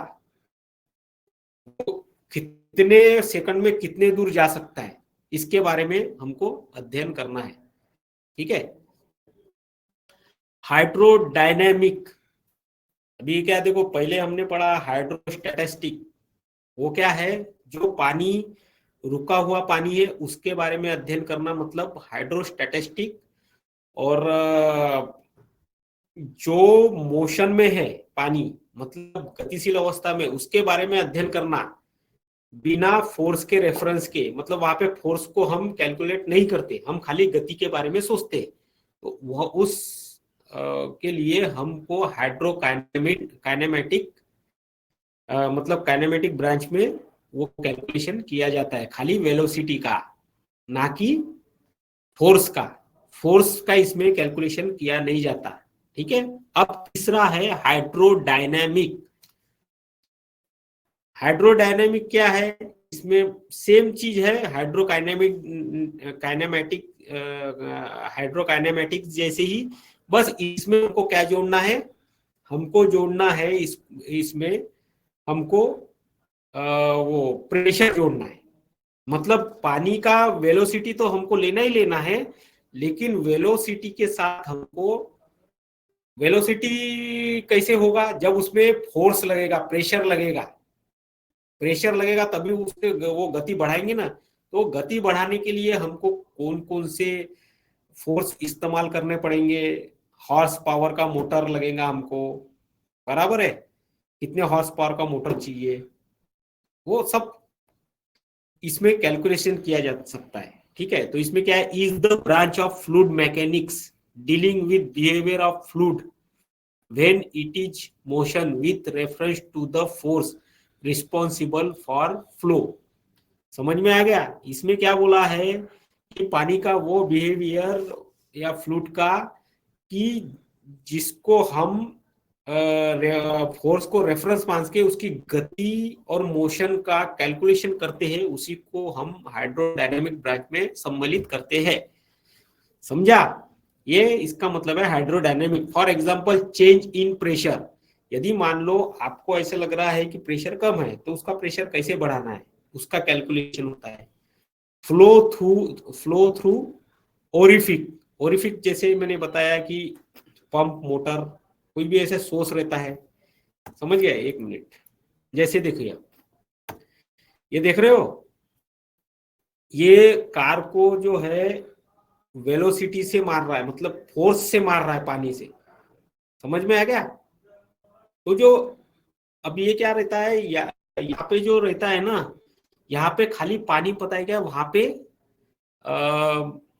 वो कितने सेकंड में कितने दूर जा सकता है, इसके बारे में हमको अध्ययन करना है, ठीक है। हाइड्रोडायनेमिक, अभी क्या देखो, पहले हमने पढ़ा हाइड्रोस्टैटिस्टिक, वो क्या है, जो पानी, रुका हुआ पानी है उसके बारे में अध्ययन करना, मतलब हाइड्रोस्टैटिस्टिक। और जो मोशन में है पानी, मतलब गतिशील अवस्था में, उसके बारे में अध्ययन करना बिना फोर्स के रेफरेंस के, मतलब वहां पे फोर्स को हम कैलकुलेट नहीं करते, हम खाली गति के बारे में सोचते हैं। तो वह उस के लिए हमको काइनेमेटिक मतलब काइनेमेटिक ब्रांच में वो कैलकुलेशन किया जाता है, खाली वेलोसिटी का, ना कि फोर्स का इसमें कैलकुलेशन किया नहीं जाता, ठीक है। अब तीसरा है हाइड्रोडायनेमिक। हाइड्रोडायनेमिक क्या है, इसमें सेम चीज है हाइड्रोकाइनेमेटिक जैसे ही, बस इसमें हमको क्या जोड़ना है, हमको जोड़ना है इसमें हमको वो प्रेशर जोड़ना है। मतलब पानी का वेलोसिटी तो हमको लेना ही लेना है, लेकिन वेलोसिटी के साथ हमको, वेलोसिटी कैसे होगा, जब उसमें फोर्स लगेगा, प्रेशर लगेगा तभी उससे वो गति बढ़ाएंगे ना। तो गति बढ़ाने के लिए हमको कौन कौन से फोर्स इस्तेमाल करने पड़ेंगे, हॉर्स पावर का मोटर लगेगा हमको, बराबर है, कितने हॉर्स पावर का मोटर चाहिए, वो सब इसमें कैलकुलेशन किया जा सकता है, ठीक है। तो इसमें क्या है, is the branch of fluid mechanics dealing with behaviour of fluid when it is motion with reference to the force responsible for flow. समझ में आ गया, इसमें क्या बोला है कि पानी का वो बिहेवियर या फ्लूइड का, कि जिसको हम फोर्स को रेफरेंस मान के उसकी गति और मोशन का कैलकुलेशन करते हैं, उसी को हम हाइड्रोडायनेमिक ब्रांच में सम्मिलित करते हैं। समझा, ये इसका मतलब है hydrodynamic. For example change in pressure, यदि मान लो आपको ऐसे लग रहा है कि प्रेशर कम है, तो उसका प्रेशर कैसे बढ़ाना है, उसका कैलकुलेशन होता है। फ्लो थ्रू ओरिफिक, जैसे मैंने बताया कि पंप, मोटर, कोई भी ऐसे सोर्स रहता है, समझ गया। एक मिनट, जैसे देखिए, ये देख रहे हो, ये कार को जो है वेलोसिटी से मार रहा है, मतलब फोर्स से मार रहा है पानी से, समझ में आ गया। तो जो अब ये क्या रहता है, यहाँ पे जो रहता है ना, यहाँ पे खाली पानी, पता है क्या, वहां पे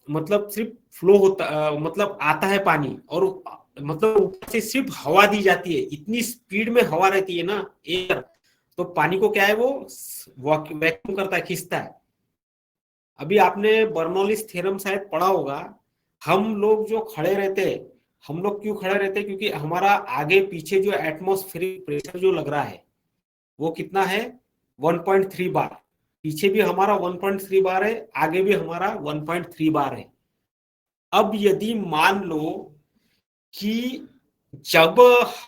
मतलब सिर्फ फ्लो होता, मतलब आता है पानी, और मतलब ऊपर से सिर्फ हवा दी जाती है, इतनी स्पीड में हवा रहती है ना, एयर, तो पानी को क्या है, वो वैक्यूम करता है, खींचता है। अभी आपने बर्नौलीज थ्योरम शायद पढ़ा होगा। हम लोग जो खड़े रहते हैं, हम लोग क्यों खड़े रहते हैं, क्योंकि हमारा आगे पीछे जो एटमॉस्फेरिक प्रेशर जो लग रहा है वो कितना है, 1.3 बार, पीछे भी हमारा 1.3 बार है, आगे भी हमारा 1.3 बार है। अब यदि मान लो कि जब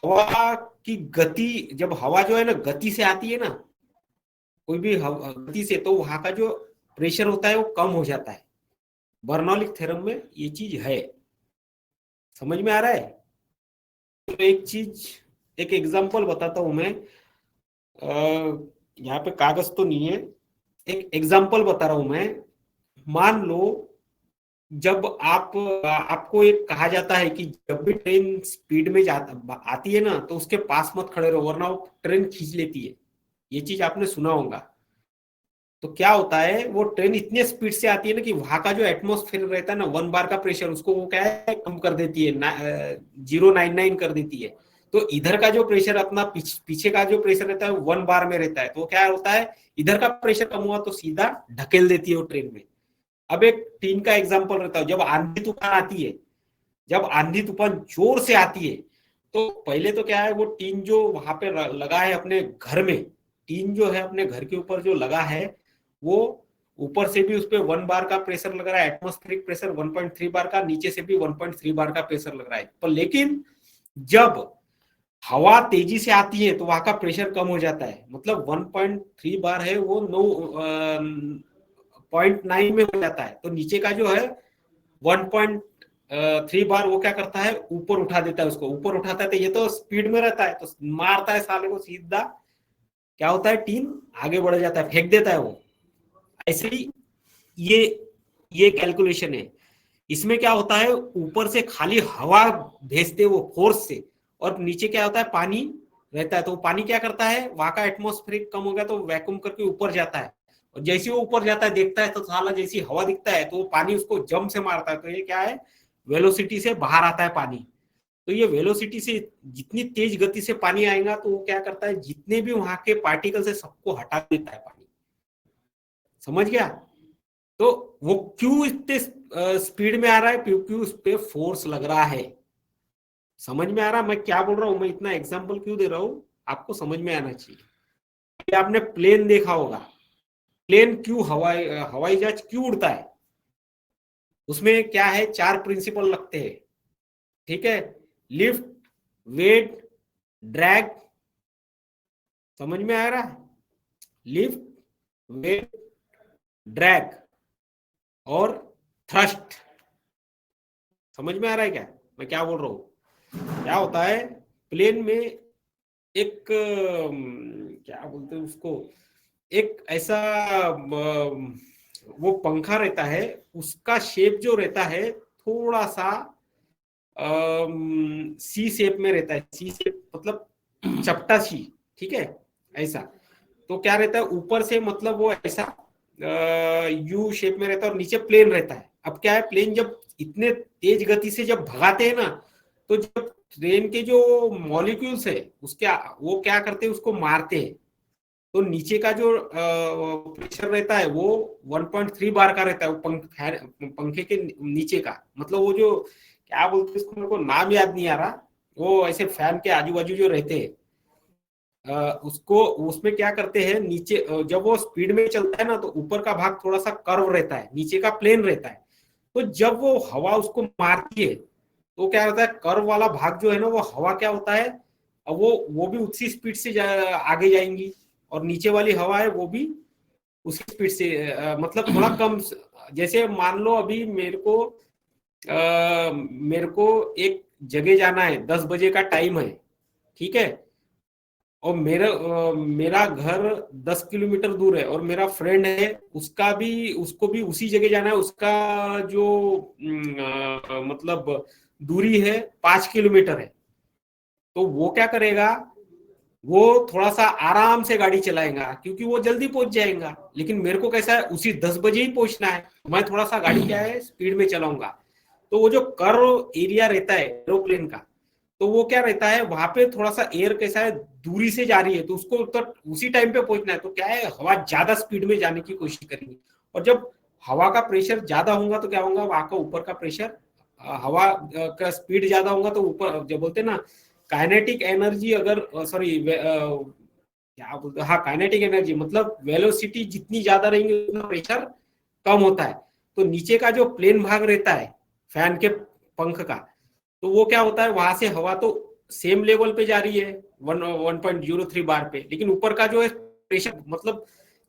हवा की गति, जब हवा जो है ना गति से आती है ना, कोई भी गति से, तो वहां का जो प्रेशर होता है वो कम हो जाता है। बर्नौली थ्योरम में ये चीज है, समझ में आ रहा है। तो एक एग्जांपल बताता हूं मैं, यहाँ पे कागज तो नहीं है, एक एग्जांपल बता रहा हूं मैं। मान लो जब आपको एक कहा जाता है कि जब भी ट्रेन स्पीड में आती है ना, तो उसके पास मत खड़े रहो, वरना वो ट्रेन खींच लेती है। ये चीज आपने सुना होगा। तो क्या होता है, वो ट्रेन इतने स्पीड से आती है ना कि वहां का जो एटमोस्फेयर रहता है ना 1 बार का प्रेशर, उसको वो क्या है कम कर देती है, 099 कर देती है। तो इधर का जो प्रेशर अपना पीछे का जो प्रेशर रहता है 1 बार में रहता है, तो क्या होता है इधर का प्रेशर कम हुआ तो सीधा ढकेल देती है वो ट्रेन में। अब एक टीन का एग्जांपल रहता है, जब आंधी तूफान आती है, जब आंधी तूफान जोर से आती है, तो पहले तो क्या है, वो टीन जो वहां पे लगा है अपने घर में, टीन जो है अपने घर के ऊपर जो लगा है, वो ऊपर से भी उस पर 1 बार का प्रेशर लग रहा है, एटमॉस्फेरिक प्रेशर 1.3 बार का, नीचे से भी 1.3 बार का प्रेशर लग रहा है। पर लेकिन जब हवा तेजी से आती है तो वहां का प्रेशर कम हो जाता है, मतलब 1.3 बार है वो 0.9 में हो जाता है। तो नीचे का जो है 1.3 बार वो क्या करता है, ऊपर उठा देता है, उसको ऊपर उठाता है, तो ये तो स्पीड में रहता है, तो मारता है साले को सीधा, क्या होता है टीन आगे बढ़ जाता है, फेंक देता है वो। ऐसे ही ये कैलकुलेशन है। इसमें क्या होता है, ऊपर से खाली हवा भेजते वो फोर्स से, और नीचे क्या होता है पानी रहता है, तो पानी क्या करता है, वहां का एटमॉस्फेरिक कम हो गया तो वैक्यूम करके ऊपर जाता है, और जैसे वो ऊपर जाता है देखता है तो साला जैसी हवा दिखता है तो वो पानी उसको जम से मारता है, तो ये क्या है, वेलोसिटी से बाहर आता है पानी। तो ये वेलोसिटी से जितनी तेज गति से पानी आएगा तो वो क्या करता है, जितने भी वहां के पार्टिकल्स है सबको हटा देता है पानी। समझ गया? तो वो क्यों इतने स्पीड में आ रहा है, क्योंकि उस पे फोर्स लग रहा है। समझ में आ रहा मैं क्या बोल रहा हूं, मैं इतना एग्जांपल क्यों दे रहा हूं, आपको समझ में आना चाहिए। आपने प्लेन देखा होगा, प्लेन क्यों हवाई जहाज क्यों उड़ता है, उसमें क्या है, 4 प्रिंसिपल लगते हैं, ठीक है, लिफ्ट, वेट, ड्रैग, समझ में आ रहा है, लिफ्ट, वेट, ड्रैग और थ्रस्ट। समझ में आ रहा है क्या मैं क्या बोल रहा हूं? क्या होता है, प्लेन में एक क्या बोलते हैं उसको, एक ऐसा वो पंखा रहता है, उसका शेप जो रहता है थोड़ा सा सी शेप में रहता है, सी शेप मतलब चपटा सी, ठीक है, ऐसा। तो क्या रहता है, ऊपर से मतलब वो ऐसा यू शेप में रहता है और नीचे प्लेन रहता है। अब क्या है, प्लेन जब इतने तेज गति से जब भगाते हैं ना, तो जब ट्रेन के जो मॉलिक्यूल्स है उसके वो क्या करते हैं, उसको मारते हैं, तो नीचे का जो प्रेशर रहता है वो 1.3 बार का रहता है, वो पंखे के नीचे का, मतलब वो जो क्या बोलते हैं उसको, मेरे को नाम याद नहीं आ रहा, वो ऐसे फैन के आजू बाजू जो रहते हैं, उसको उसमें क्या करते हैं, नीचे जब वो स्पीड में चलता है ना तो ऊपर का भाग थोड़ा सा कर्व रहता है, नीचे का प्लेन रहता है। तो जब वो हवा उसको मारती है तो क्या होता है, कर्व वाला भाग जो है ना, वो हवा क्या होता है, अब वो भी उसी स्पीड से आगे जाएंगी, और नीचे वाली हवा है वो भी उसी स्पीड से मतलब थोड़ा कम। जैसे मान लो अभी मेरे को एक जगह जाना है, 10 बजे का टाइम है, ठीक है, और मेरा घर 10 किलोमीटर दूर है, और मेरा फ्रेंड है उसको भी उसी जगह जाना है, उसका जो मतलब दूरी है 5 किलोमीटर है। तो वो क्या करेगा, वो थोड़ा सा आराम से गाड़ी चलाएगा क्योंकि वो जल्दी पहुंच जाएगा, लेकिन मेरे को कैसा है, उसी 10 बजे ही पहुंचना है, मैं थोड़ा सा गाड़ी क्या है स्पीड में चलाऊंगा। तो वो जो कर्व एरिया रहता है एरोप्लेन का, तो वो क्या रहता है, वहां पे थोड़ा सा एयर कैसा है, दूरी से जा रही है, तो उसको तो उसी टाइम पे पहुंचना है, तो क्या है, हवा ज्यादा स्पीड में जाने की कोशिश करेंगी, और जब हवा का प्रेशर ज्यादा होगा तो क्या होगा, वहां का ऊपर का प्रेशर, हवा का स्पीड ज्यादा होगा तो ऊपर जो बोलते हैं ना काइनेटिक एनर्जी, अगर सॉरी क्या बोलते हैं, हाँ काइनेटिक एनर्जी मतलब वेलोसिटी जितनी ज्यादा रहेंगी उतना प्रेशर कम होता है। तो नीचे का जो प्लेन भाग रहता है फैन के पंख का, तो वो क्या होता है, वहां से हवा तो सेम लेवल पे जा रही है 1.03 बार पे, लेकिन ऊपर का जो है प्रेशर मतलब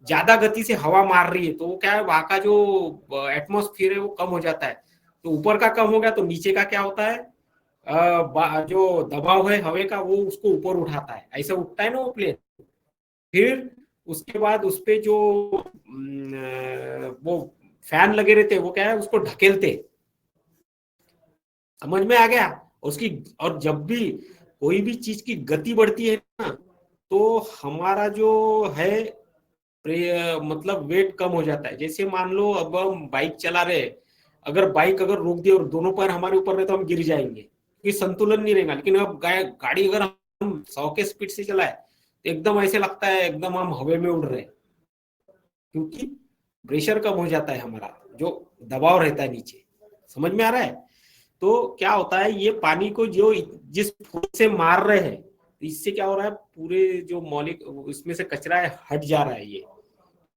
ज्यादा गति से हवा मार रही है, तो वो क्या है, वहां का जो एटमॉस्फेयर है वो कम हो जाता है। तो ऊपर का कम हो गया तो नीचे का क्या होता है, जो दबाव है हवा का वो उसको ऊपर उठाता है, ऐसा उठता है ना वो प्लेन। फिर उसके बाद उस पे जो वो फैन लगे रहते हैं वो क्या है, उसको ढकेलते। समझ में आ गया? उसकी, और जब भी कोई भी चीज की गति बढ़ती है ना, तो हमारा जो है मतलब वेट कम हो जाता है। जैसे मान लो अब हम बाइक चला रहे हैं, अगर बाइक अगर रोक दिए और दोनों पैर हमारे ऊपर रहे तो हम गिर जाएंगे क्योंकि संतुलन नहीं रहेगा। लेकिन अब गाड़ी अगर हम 100 के स्पीड से चलाए तो एकदम ऐसे लगता है एकदम हम हवा में उड़ रहे हैं, क्योंकि प्रेशर कम हो जाता है हमारा, जो दबाव रहता है नीचे। समझ में आ रहा है? तो क्या होता है, ये पानी को जो जिस फोर्स से मार रहे हैं, इससे क्या हो रहा है, पूरे जो मौलिक इसमें से कचरा है हट जा रहा है ये।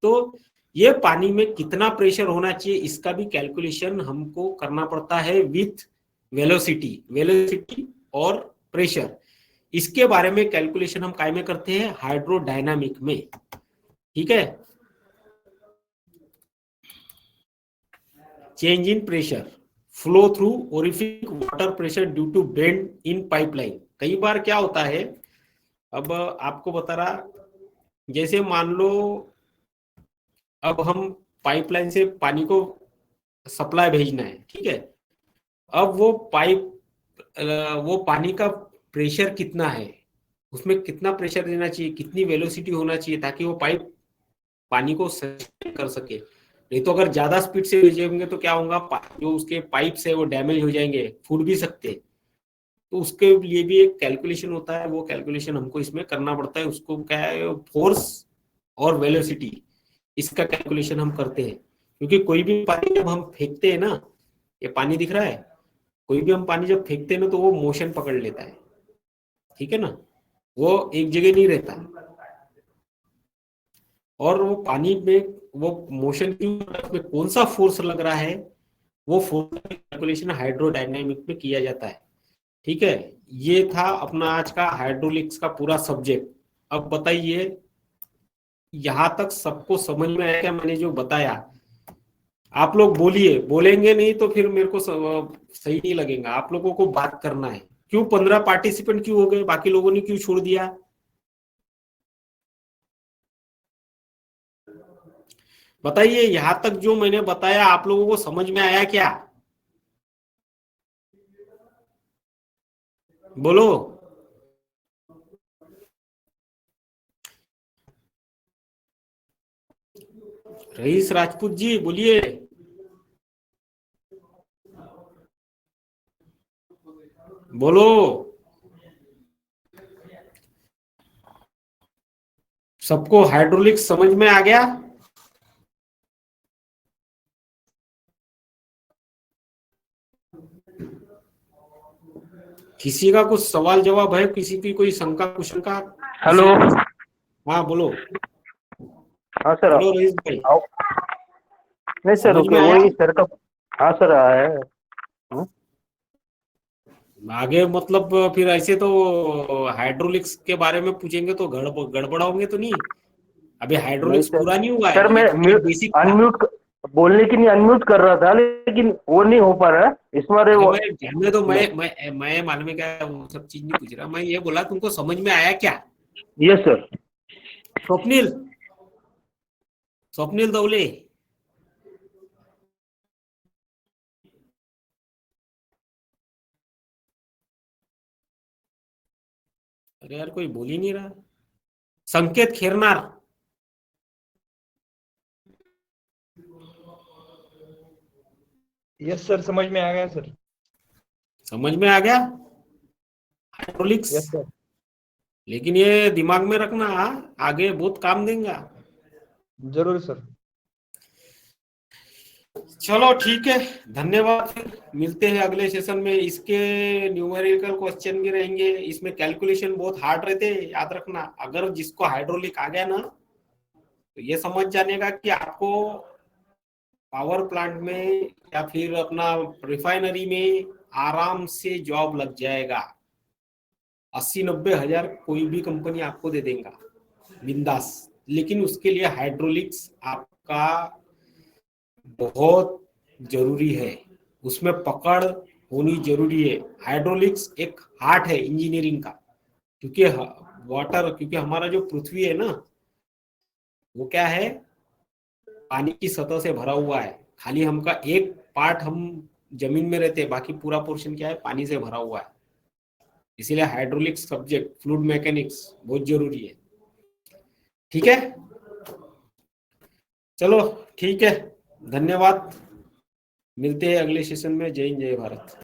तो ये पानी में कितना प्रेशर होना चाहिए इसका भी कैलकुलेशन हमको करना पड़ता है विथ वेलोसिटी और प्रेशर। इसके बारे में कैलकुलेशन हम काय में करते हैं, हाइड्रोडायनामिक में। ठीक है, change in pressure, flow through orifice water pressure due to bend in pipeline. कई बार क्या होता है, अब आपको बता रहा, जैसे मान लो अब हम पाइपलाइन से पानी को सप्लाई भेजना है, ठीक है। अब वो पानी का प्रेशर कितना है, उसमें कितना प्रेशर देना चाहिए, कितनी वेलोसिटी होना चाहिए ताकि वो पाइप पानी को सस्टेन कर सके। नहीं तो अगर ज्यादा स्पीड से भेजेंगे तो क्या होगा, जो उसके पाइप्स है वो डैमेज हो जाएंगे, फूट भी सकते। तो उसके लिए भी एक कैलकुलेशन होता है, वो कैलकुलेशन हमको इसमें करना पड़ता है। उसको क्या है, फोर्स और वेलोसिटी, इसका कैलकुलेशन हम करते हैं। क्योंकि कोई भी पानी जब हम फेंकते हैं ना, ये पानी दिख रहा है, कोई भी हम पानी जब फेंकते हैं ना तो वो मोशन पकड़ लेता है, ठीक है ना, वो एक जगह नहीं रहता। और वो पानी में वो मोशन में कौन सा फोर्स लग रहा है, वो फोर्स का कैलकुलेशन हाइड्रोडायनामिक में किया जाता है। ठीक है, ये था अपना आज का हाइड्रोलिक्स का पूरा सब्जेक्ट। अब बताइए, यहां तक सबको समझ में आया क्या मैंने जो बताया? आप लोग बोलिए, बोलेंगे नहीं तो फिर मेरे को सही नहीं लगेगा। आप लोगों को बात करना है। क्यों 15 पार्टिसिपेंट क्यों हो गए, बाकी लोगों ने क्यों छोड़ दिया? बताइए, यहां तक जो मैंने बताया आप लोगों को समझ में आया क्या? बोलो। रईस राजपूत जी बोलिए। बोलो। सबको हाइड्रोलिक्स समझ में आ गया? किसी का कुछ सवाल जवाब है, किसी की कोई शंका कुशंका? हेलो। हाँ बोलो। हाँ सर। बोलो रईस भाई। नहीं सर, समझ में ओके, आया? वही सर का। हाँ सर, आया है। आगे मतलब फिर ऐसे तो हाइड्रोलिक्स के बारे में पूछेंगे तो गड़बड़ाओगे तो नहीं? अभी नहीं हाइड्रोलिक्स सर। पूरा नहीं हुआ सर है, मैं ये बेसिक था। अनम्यूट बोलने के लिए अनम्यूट कर रहा था, लेकिन वो नहीं हो पा रहा है इसमें। अरे मैं ध्यान तो मैं मालूम है क्या, वो सब चीज नहीं पूछ रहा। मैं ये बोला तुमको समझ में आया क्या? Yes sir. स्वप्निल, स्वप्निल दौले। अरे यार कोई बोल ही नहीं रहा। संकेत खेरनार। यस सर, समझ में आ गया सर। समझ में आ गया हाइड्रोलिक्स? Yes sir. लेकिन ये दिमाग में रखना, आगे बहुत काम देगा। जरूर सर। चलो ठीक है, धन्यवाद। फिर मिलते हैं अगले सेशन में। इसके न्यूमेरिकल क्वेश्चन भी रहेंगे, इसमें कैलकुलेशन बहुत हार्ड रहते हैं, याद रखना। अगर जिसको हाइड्रोलिक आ गया ना तो ये समझ जानेगा कि आपको पावर प्लांट में या फिर अपना रिफाइनरी में आराम से जॉब लग जाएगा। 80-90 हजार कोई भी कंपनी आपको दे देगा बिंदास। लेकिन उसके लिए हाइड्रोलिक्स आपका बहुत जरूरी है, उसमें पकड़ होनी जरूरी है। हाइड्रोलिक्स एक आर्ट है इंजीनियरिंग का। क्योंकि क्योंकि हमारा जो पृथ्वी है ना, वो क्या है, पानी की सतह से भरा हुआ है। खाली हमका एक पार्ट हम जमीन में रहते हैं, बाकी पूरा पोर्शन क्या है, पानी से भरा हुआ है। इसीलिए हाइड्रोलिक्स सब्जेक्ट, फ्लूइड मैकेनिक्स बहुत जरूरी है। ठीक है, चलो ठीक है, धन्यवाद। मिलते हैं अगले सेशन में। जय हिंद, जय भारत।